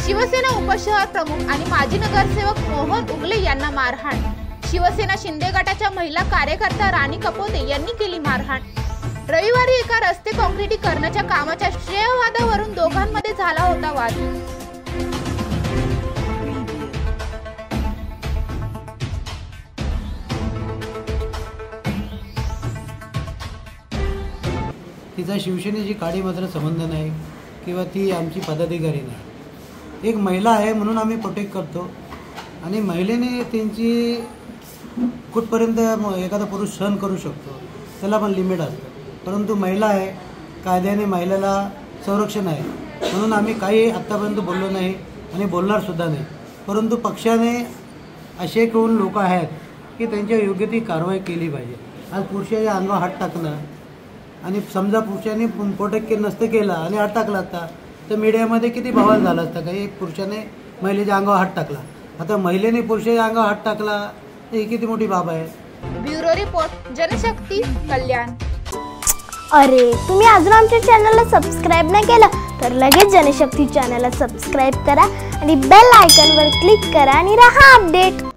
शिवसेना उपशहर प्रमुख आणि माजी नगरसेवक मोहन उगले यांना मारहाण। शिवसेना शिंदे गटाच्या महिला कार्यकर्ता राणी कपोते यांनी केली मारहाण। रविवारी एका रस्ते काँक्रिटीकरणाच्या कामाच्या श्रेयवादावरून दोघांमध्ये झाला होता वाद। तिचा शिवसेनेची काडी मात्र संबंध नाही किंवा ती आमची पदाधिकारी नाही। एक महिला आहे म्हणून आम्ही प्रोटेक्ट करतो आणि महिलेने त्यांची कुठपर्यंत एखादा पुरुष सहन करू शकतो त्याला पण लिमिट असतं, परंतु महिला आहे, कायद्याने महिलेला संरक्षण आहे म्हणून आम्ही काही आत्तापर्यंत बोललो नाही आणि बोलणार सुद्धा नाही। परंतु पक्षाने असे कोण लोक आहेत की त्यांच्या योग्य ती कारवाई केली पाहिजे। आज पुरुषाच्या अंगावर हात टाकला आणि समजा पुरुषाने प्रोटेक्ट नसतं केलं आणि हात टाकला असता तर मीडियामध्ये किती बवाल झाला असता। काही पुरुषाने महिलेच्या अंगावर हात टाकला, आता महिलेने पुरुषाच्या अंगावर हात टाकला तर ही किती मोठी बाब आहे। ब्युरो रिपोर्ट, जनशक्ती कल्याण। अरे तुम्ही अजून आमच्या चॅनलला सबस्क्राइब नाही केलं तर लगेच जनशक्ती चॅनलला सबस्क्राइब करा आणि बेल आयकॉनवर क्लिक करा आणि रहा अपडेट।